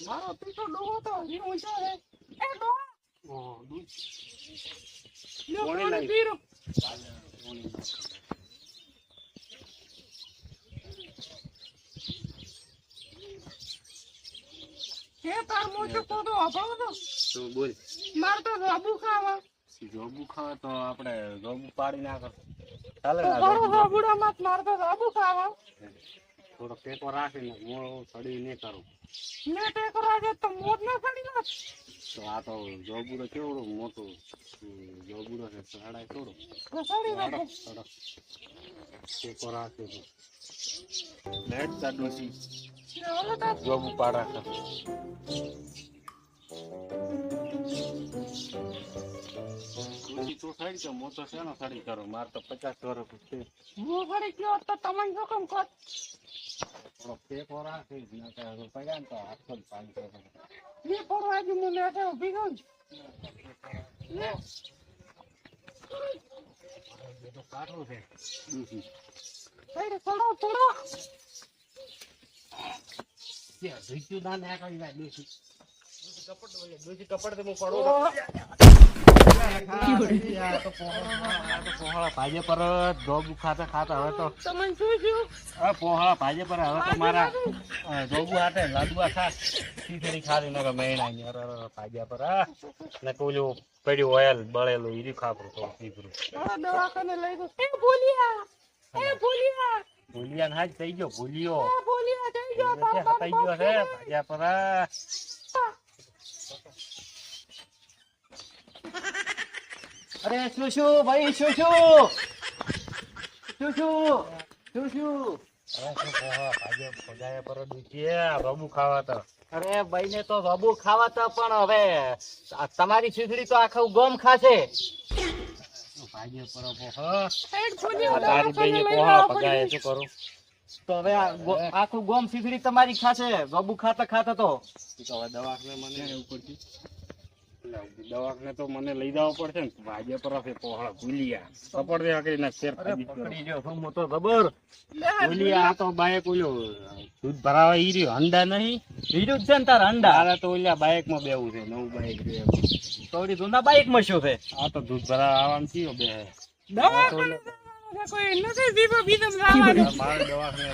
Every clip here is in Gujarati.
મારો પીછો ડોહો તો હજી ઊંચો છે. એ ડોહા લ્યો પાણી પીરો. કે તાર મોટો કોડો અભાવ તો તું બોલ. માર તો જાબુ ખાવા. જોબુ ખાવા તો આપણે જોબુ પાડી નાખો ચાલે તો ના ઘણો જોબુ જાબુડા મત માર તો જાબુ ખાવા. થોડો ટેકો રાખીને હું સડી નહીં કરું ને ટેકો રાજે તો મોત ના પડી ના. તો આ તો જોબુડો કેવડો મોટો જોબુડો છે સડાય થોડો ઘસાડી નાખો. ટેકો રાખે તો લેટ ચાડોસી ઓલો તો જોબુ પાડા કર તું સાઈડ કે મોટો છે ને સાડી કરો માર તો 50 વર્ષ છે હું ફરી ગયો તો તમને શું કામ કર. થોડો ટેકો રાખે ના કે પડ્યા ને તો હાથો જ પાણી કરે ये परवा जी मुने आके उभी गई ले એ તો કાઠું છે અરે થોડો કે રીચ્યુ ના ના કરી ના દોસી કપડ તો હું પડો તો પોહળા ભાજે પર જોબુ ખાતા ખાતા હવે તો તમને શું થયું. હવે પોહળા ભાજે પર હવે તો મારા જોબુ હાટે લાડવા ખા ખીચડી ખાલી નકર મેણા ની અરે ભાજ્યા પર ને કોલું પડ્યું ઓઇલ બળેલું ઈરી ખાપરું તો પીપરું આ દવાખાને લઈ ગયો. એ ભૂલિયા ભૂલિયા હાજ થઈ ગયો ભૂલિયો એ ભૂલિયા જઈ ગયો થઈ ગયો છે ભાજ્યા પર અરે શું ભાઈ શું અરે શું પોહળા ભાજે પજાયા પર દુખીએ રબુ ખાવા તો અરે ભાઈ ને તો રબુ ખાવા તો પણ હવે તમારી ખીચડી તો આખું ગોમ ખાશે. ભાજે પર એ ભૂલિયા તારી બેને પોહળા પગાય શું કરું તો હવે આખું ગોમ ખીચડી તમારી ખાશે રબુ ખાતા ખાતા તો હવે દવાખાને મને એવું પડશે દવાખાને તો મને લઈ જવો પડશે ને ભાજે પર પોહળા ભૂલિયા કપડ દે હકરી ના શેર પકડી લ્યો હું મોટો જબર ભૂલિયા આ તો બાઈક ઓલો દૂધ ભરાવા ઈ રહ્યો અંડા નહીં બીજું જ છે ને તાર અંડા તારે તો ઓલા બાઈક માં બેવું છે નવું બાઈક છે તોડી જૂના બાઈક માં શું છે આ તો દૂધ ભરાવા આવવાનું થયો બે દવાખાને કોઈ નથી દીપો બીજમ લાવવાનું. મારે દવાખાને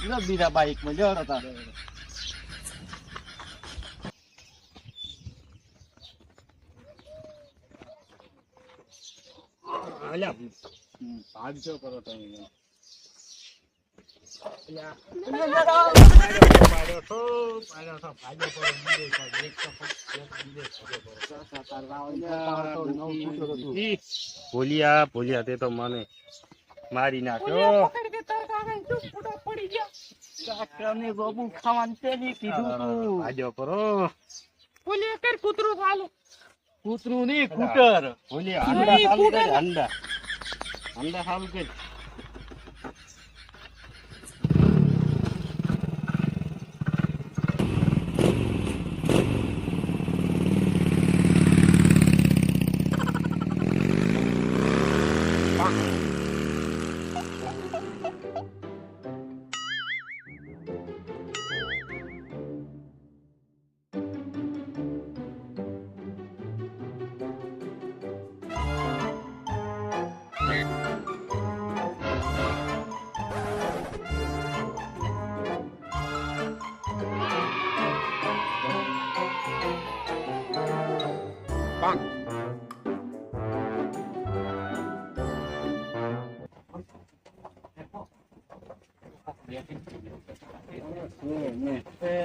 જવું બીજા બાઈક માં જો તાર અલ્યા ભાગ જો કરો તમે ભૂલિયા તે તો મને મારી નાખ્યો પકડી કે તાર કાકા તું ફૂટા પડી ગયા. કાકાને રબુ ખાવાનું તેની કીધું તું ભાજો કરો ભૂલિયા કર કૂતરું ચાલુ. કૂતરું ની કૂટર ભૂલિયા અંડા ચાલુ કરે અંડા ચાલુ કરે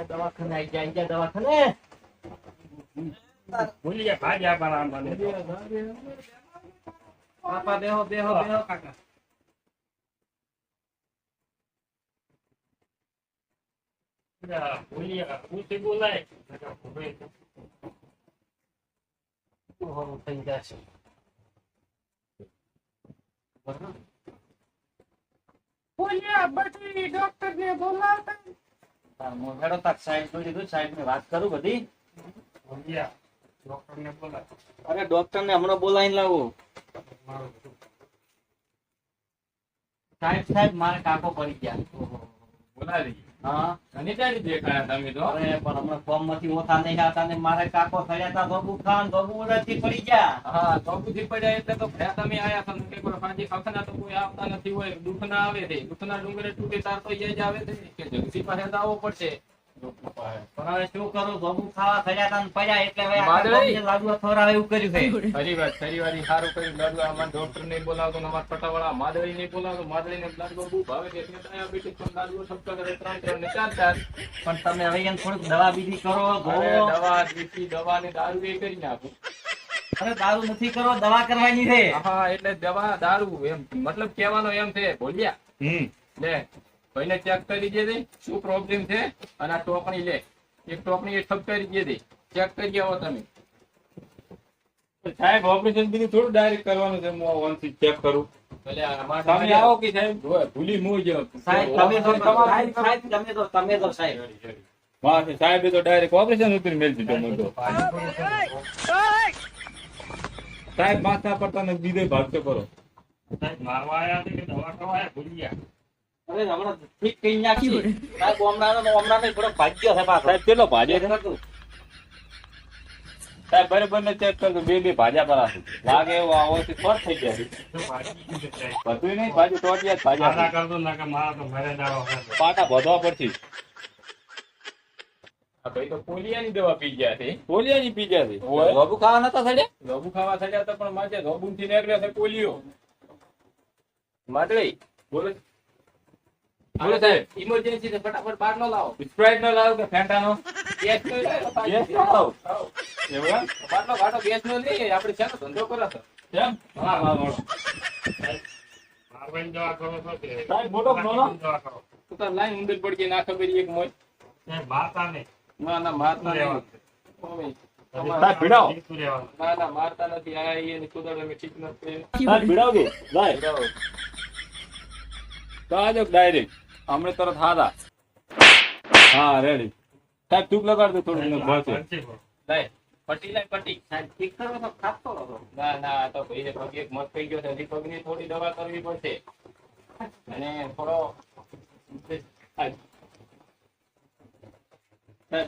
દવાખાને આઈ જાય દવાખાને ભૂલિયા ભાજ્યા પર આમ બને પાપા બેહો કાકા ભૂલિયા પૂછી બોલાય થઈ જશે ભૂલિયા બધી ડોક્ટર ને બોલાવતા. મોઢાડો તક સાઈડ જોઈ લીધું સાઈડ ની વાત કરું બધી ભૂલિયા ડોક્ટર ને બોલાય અરે ડોક્ટર ને હમણાં બોલાવીને લાવો સાહેબ મારે કાકો પડી ગયા બોલાવી હા અને ત્યારે દેખાયા તમે તો અરે પણ હમણાં ફોર્મમાંથી ઓછા નહીં આવતા ને મારે કાકો થયા હતા ધોબુ ખાન ધોબુ ઉડાથી પડી ગયા. હા ચોકુથી પડ્યા એટલે તો ભયા તમે આયા છો ને કે કોઈ પાંચી ખખના તો કોઈ આવતા નથી હોય દુઃખ ના આવે છે દુઃખના ડુંગરે તૂટે તાર તો એ જ આવે છે કે જગસી પાસે આવવો પડશે પણ હવે શું કરું ધોબુ ખાવા થયા હતા ને પડ્યા એટલે હવે આખા માદળી. ગામને લાડવા ખવડાવે એવું કર્યું છે. ખરી વાત સારું કર્યું લાડવા અમારા ડોક્ટર ને બોલાવતો ને અમારા પટાવાળા માદળી ને બોલાવતો માદળી ને લાડવા બહુ ભાવે છે એટલે ડાયાબિટીસ પણ લાડવો સબકા કરે 3 ને 4 પણ તમે હવે એને થોડીક દવા બીજી કરો અરે ધોવો. દવા દીધી દવા ને દારૂ એ કરી નાખું અરે દારૂ નથી કરો દવા કરવાની છે. હા એટલે દવા દારૂ એમ મતલબ કહેવાનો એમ છે બોલ્યા લે ભાઈને ચેક કરી દે શું પ્રોબ્લેમ છે અને આ ટોકણી લે એક ટોકણી એ ઠપકારી દે ચેક કરી આવો તમે સાહેબ ઓપરેશન બીજું થોડું ડાયરેક્ટ કરવાનું છે હું ઓનથી ચેક કરું એટલે આમાં તમે આવો કે સાહેબ ભૂલી મું જ સાહેબ તમે તો સાહેબ તમે તો સાહેબ વાહ સાહેબે તો ડાયરેક્ટ ઓપરેશન ઉપર મેલ દીધો મને તો સાહેબ માથા પડતા ને બીજે ભાગ તો કરો સાહેબ મારવા આયા છે કે દવા કરવા આયા ભૂલી ગયા. હવે હમણાં ઠીક કરી નાખી સાહેબ હમણાં થોડો ભાગ્ય છે પાછો. સાહેબ કેટલો ભાજ્યો છે સાહેબ બરાબર ને ચેક કરજો બે ભાજ્યા પર લાગે એવું આવવાથી ફોટ થઈ ગયા તો ભાગી ગયું છે સાહેબ. બધું નહીં ભાજ્યું ટોટિયા જ મારા ભાજ્યા કરતો ના કે મારા તો ઘરે દાડો છે. પાટા બધવા પડશે આ ભાઈ તો પોલિયાની દવા પી ગયા છે પોલિયાની પીજા છે ઓય. બાબુ ખાવા નતા થયા લોબુ ખાવા થયા હતા પણ માજે લોબુથી નીકળ્યા છે પોલિયો માદળી બોલો બોલો સાહેબ ઇમરજન્સી છે ફટાફટ બહાર નો લાવો સ્પ્રાઇટ નો લાવ કે ફેન્ટા નો ગેસ નો લાવો ગેસ નો લાવો? એવું એમ? બહારનો ગાડો ગેસ નો લઈએ આપણે શાનો ધંધો કરો છો કેમ હા હા બોલો મારવાની દવા કરો છો કે સાહેબ, મોટો બોલો. દવા કરો. તો તાર લાઈન ઉંદર પડી ગઈ ના ખબર એક મોય સાહેબ, મારતા નહીં. ના ના મારતા રહેવાનું નહીં છે. ઓય. સાહેબ, ભીડાવો. જીવતું રહેવાનું. ના ના મારતા નથી આ એની કુદરત અમે ઠીક નથી સાહેબ ભીડાવજો લાય બરાબર. તો આજો ડાયરેક્ટ હમણે તરત હાદા હા રેડી સાહેબ ચૂપ લગાડ દો થોડું મને ભરશે ભરશે બહુ. લાય પટ્ટી લાય પટ્ટી સાહેબ ઠીક કરો તો ખાતો રહો. ના ના આ તો ભાઈને પગ એક મત થઈ ગયો છે હજી પગની થોડી દવા કરવી પડશે અને થોડો સાહેબ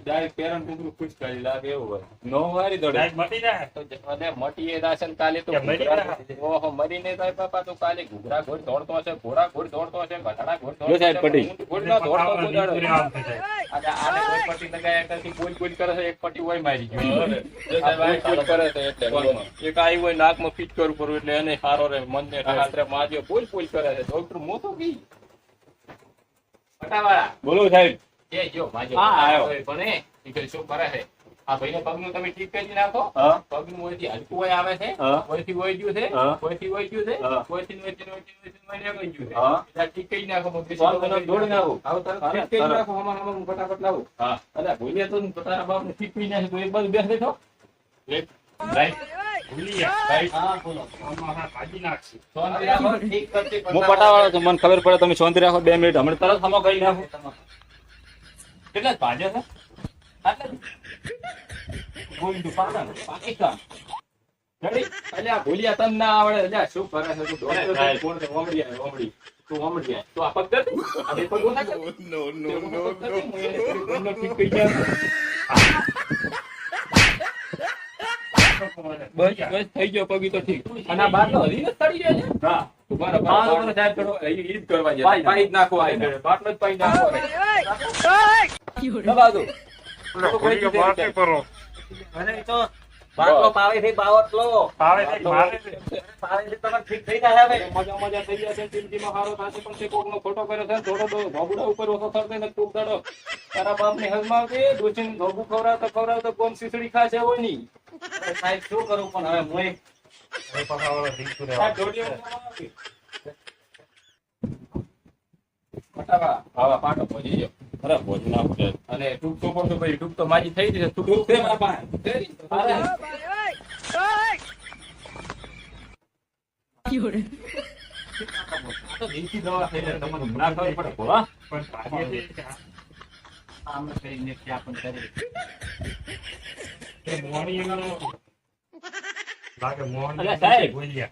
ડાયરેક્ટ પેરન કુકરું ખુશ કરી લાગે એવું હોય નો વારી દોડે સાહેબ, મટી જાય. તો અને મટીએ દાસન કાલે તો કે મરી ઘૂઘરા- ઓહો મરીને જાય બાપા તો કાલે ઘૂઘરા ઘોડ દોડતો હશે ઘોડા ઘોડ દોડતો હશે ઘટાડા ઘોડ જો દોડતો સાહેબ, હશે, પટી. ઊંટ ઘોડનો દોડતો જીવતું કુદાડો. રહેવાનું છે સાહેબ. અને આને કોઈ પટ્ટી લગાયા ત્યાંથી બોલ બોલ કરે છે એક પટ્ટી હોય મારી ગયો જો સાહેબ, બોલ બોલ કરે છે એટલે એક આવી હોય નાકમાં ફિટ કરવું પડવું એટલે એને સારો રહે મનને રાત્રે માર્યો બોલ બોલ કરે છે ડોક્ટર મોતો કી પટાવાળા બોલો સાહેબ એ જો માજો હા, આવ્યો. પણ એ કે શું કરે છે આ ભાઈને પગનું તમે ઠીક કરી નાખો હા પગનું ઓયથી હલકું હોય આવે છે હા. ઓયથી ઓય ગયું છે હા. ઓયથી ઓય ગયું છે હા. ઓયથી ઓયથી ઓય ગયું છે હા. એટલે ઠીક કરી નાખો પછી પાંચ મિનિટ દોડી નાખો. આવો તરત હા, ઠીક કરી તરત. નાખો આમાં આમાં હું ફટાફટ લાવું હા અલા ભૂલ્યા તો ને તો તારા બાપને ઠીક કરી નાખે તો એક બાજુ બેસ બેઠો રાઈટ ભૂલી ગયા. રાઈટ હા બોલો. આમાં હા ભાજી નાખશે. શાંતિ રાખો. ઠીક કરતી હું પટાવાળો છું મને ખબર પડે તમે શાંતિ રાખો 2 મિનિટ હમણાં તરત હમો કરી નાખો કેટલા જ ભાજ્યા છે આટલા જ? Going to પાકિસ્તાન રેડી અલ્યા ભૂલ્યા તને ના આવડે અલ્યા શું કરે છે તું ડોક્ટર સાહેબ. કોણ છે ઓમડી આવે ઓમડી તું ઓમડી આવે તું આ પગ દે આ બે પગ ઓછા કર નો નો નો નો ઠીક કરી જાય બસ બસ થઈ ગયો પગી તો ઠીક અને આ બાટલો હજી નથી તળી જાય છે હા તું મારા પાંચ બાટલો વર્ષ સાહેબ કરો. ઈ જ કરવા જાય પાઈ, પાઈ જ નાખો આ બાટલો જ પાઈ નાખો દબા દો ભૂલી ગયા, મારતી કરો. અરે એ તો બાટલો પાવે છે બાવટલો પાવે છે, મારે છે. પાવે છે તમારે ઠીક થઈ જાય હવે. મજા મજા થઈ જશે જિંદગીમાં સારો થશે પણ તે કોકનો ખોટો કર્યો છે થોડો ધોબુડા ઉપર ઓછો થશે ને તું દડો તારા બાપને હજમાવજે ડોસીને ધોબુ ખવડાવતો કોમ શીસડી ખાશે હોય નહીં અરે સાહેબ શું કરું પણ હવે મોય હવે પાછા ઓલો જીવતું આ રહેવાનું. ઢોલિયો ફટાવા આવા પાટો પહોંચી ગયો અરે ભોજ નાખો સાહેબ. અને ટૂંક તો પડતો ભાઈ ટૂંક તો માજી થઈ જશે ટૂંક છે મારા પાસે અરે અરે આ તો દેશી દવા થઈ જાય તમને ના ખબર પડે ભોળા પણ ભાજીએ છે કે આમ કરીને ક્યાં પણ કરી એ મોહણી એનો લાગે મોહણી અલ્યા સાહેબ. ભૂલી ગયા.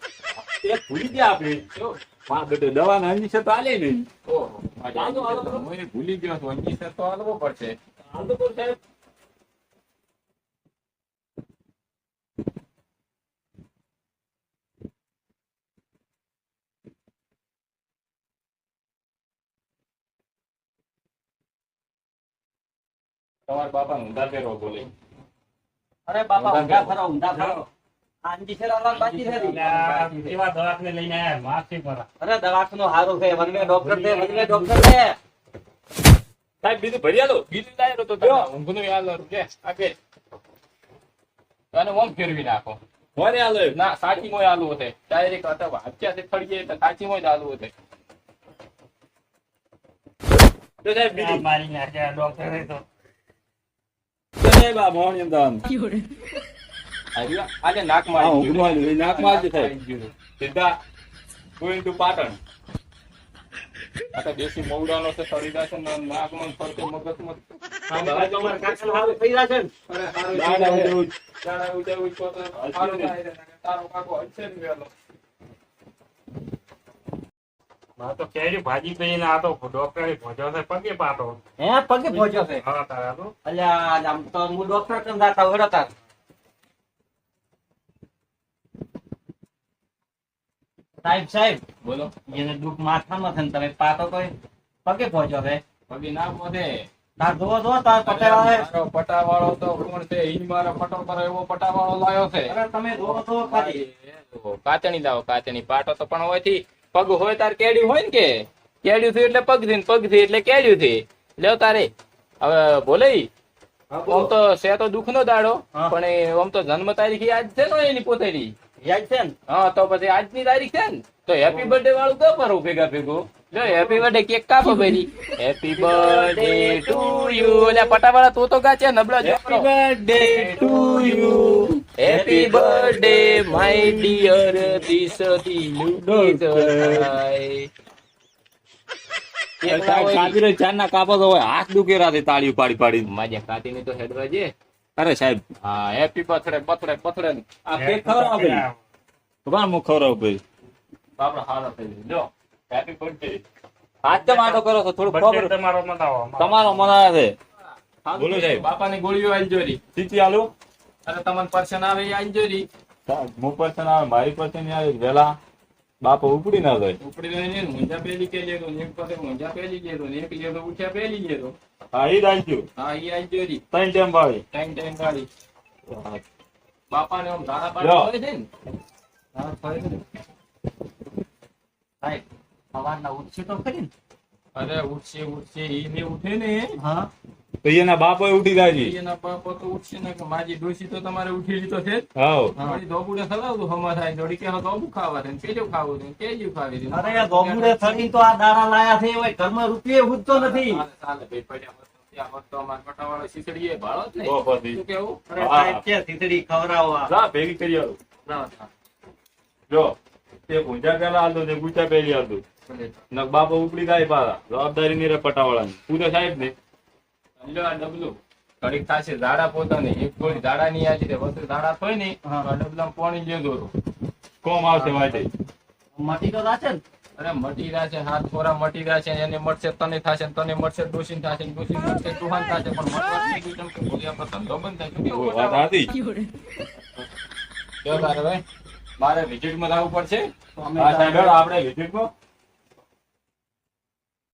એ ભૂલી ગયા આપણે જો, માં બેટો દવાના અંજીસર તો આલે નહીં. ઓહો, હું એ ભૂલી ગયો છું. અંજીસર તો હાલવો પડશે. હાલ તો બોલ સાહેબ. તમારા બાપા ઊંધા ફેરવો બોલે. અરે બાપા ઊંધા ફરો ઊંધા ફરો. આંજી છે લાલ બાજી છે એટલે આ એવા દવાખાને લઈને આયા માસી પર. અરે દવાખાનું હારું છે વનવે ડોક્ટર છે વનવે ડોક્ટર છે. સાહેબ બીજું ભરી આલો. બીજું લાયો તો જો. ઊંઘનું યાદ કે આગે અને ઓમ ફેરવી નાખો. કોને આલો? ના સાચી મોય આલુ હતે ડાયરેક્ટ હતા હત્યાથી થળીએ તો સાચી મોય જ આલુ હતે. તો સાહેબ બીજું. મારી નાખ્યા ડોક્ટરે તો. તો સાહેબ આ મોહન એમ દાન. આવ્યા આજે નાક હા માં ઊંઘનું આલ્યું. નાકમાં જ સાહેબ. સીધા going to પાટણ. આ તો દેશી મવડાનો છે સળીદા છે ને નાકમાં ફરતે મગજમાં તમારા કાકાનું હારું થઈ રહ્યા છે ને? દાડા ઉડે. ચાડા ઉજાવું તો સારું થાય છે. તારો કાકો હશે ને વેલો. આ તો કેરી ભાજી પીને આ તો ડોક્ટરે ભોજ્યો છે પગે પાટો. હે પગે પહોંચ્યો છે. હા તારા તો. અલ્યા આમ તો હું ડોક્ટર કેમ જાતા હોય તાર. સાહેબ બોલો એને દુઃખ માથામાં છે ને તમે પાતો તો પગે પહોંચ્યો છે. પગી ના મોઢે તાર જોવો જો તાર પટેલા છે. મારો પટાવાળો તો કોણ છે ઈ મારો પટો પર એવો પટાવાળો લાયો છે. અરે તમે જોવો તો ખાલી. કાચણી લાવો કાચણી પાટો તો પણ હોયથી પગ હોય તાર કેડ્યું હોય ને કે કેડ્યું થયું એટલે પગ થી પગ થી એટલે કેડ્યું થી લેવ તારે હવે બોલે આમ તો છે તો દુઃખ નો દાડો હા. પણ આમ તો જન્મ તારીખ આજ છે ને એની પોતેની. યાદ છે ને? હા તો પછી આજની તારીખ છે ને તો હેપી બર્થડે વાળું તો કરું ભેગા ભેગું જો હેપી બર્થડે કેક કાપો બેરી હેપી બર્થડે ટુ યુ એટલે પટાવાળા તું તો ગાચે નબળા happy birthday to you happy birthday my dear ધીસ સાહેબ કાપીને ચારના કાપા તો હોય હાથ દુખે રાતે તાળી પાડી પાડી. માજે કાતીની તો હેડવા જે અરે સાહેબ હા હેપી બર્થડે બર્થડે બર્થડે આ કેક ખવડાવો ભાઈ. ભગવાન મુખ ખવડાવો ભાઈ. બાપડો હારો થઈ ગયો જો હેપી બર્થડે હાથ કેમ આટો કરો છો? થોડું બર્થડે ખબર તમારો મતાવો. તમારો મનાવે છે. બોલો સાહેબ. બાપાની ગોળીઓ આઈ જોરી સીટી આલો. અને તમને પર્સન આવે એ આઈ જોરી હું પર્સન આવે મારી પર્સન આવે વેલા બાપા ઉપડી ના જાય. ઉપડી રહીને ઊંઝા પેલી કે લેતો ને એક પાસે ઊંઝા પેલી લેતો ને એક લેતો ઉઠ્યા પેલી લેતો હા ઈ રાખજો. હા ઈ આઈ જોરી 3 ટાઈમ વાળી. ટાઈમ ગાડી બાપાને આમ ધારા લો. પાડી હોય છે ને હા, ફરી કરી. સાહેબ સવારના ઉઠશે તો ખરી ને? અરે ઉઠશે ઈ ને ઉઠે ને હા તો એના બાપો ઉઠી જાય છે. એના બાપો તો ઉઠશે ને કે માજી ડોશી તો તમારે ઉઠેલી તો છે જ. હાઉ. વળી ધોબુડે સલાવતું હમા થાય જોડી કે ધોબુ ખાવા છે ને પેલું ખાવું છે ને કેજું ખાવી છે અરે આ ગોમડે સડી તો આ દાણા લાયા છે એવા ઘરમાં રૂપિયો ઉઠતો નથી. ચાલે ભાઈ પડ્યા હોત તો ત્યાં હોત તો અમારા પટાવાળો શીસડીએ ભાળો જ તો નહીં પછી. શું કેવું અરે સાહેબ કે ખીચડી ખવડાવવા. જા ભેગી કરી આલો. જો તે ઊંઝા પેલા આલતો ને ગુચા પેલી આલતો ને બાપો ઉપડી જાય પાછા. જવાબદારી ની રે પટાવાળાની. તું તો સાહેબ ને લ્યો આ ડબલું ઘડીક થશે ઝાડા પોતાને એક ગોળી ઝાડા ની આજે વસ્તુ ઝાડા થાય ને તો આ ડબલામાં પાણી લેજો કોમ આવશે વાટે. મટી તો જાશે ને? અરે મટી રહ્યા છે હાથ થોડા મટી રહ્યા છે એને મળશે તને થશે તને મળશે ડોશી થશે ડોશી મળશે તુહાન થશે પણ મટવા થઈ ગયું કેમ કે ભોલિયા પર ધંધો બંધ થાય શું ઓ, કેવું વાત બતાવો? હતી. કેવું તારે ભાઈ મારે વિઝિટમાં જવું પડશે તો અમે હા સાહેબ હેડો આપણે વિઝિટમાં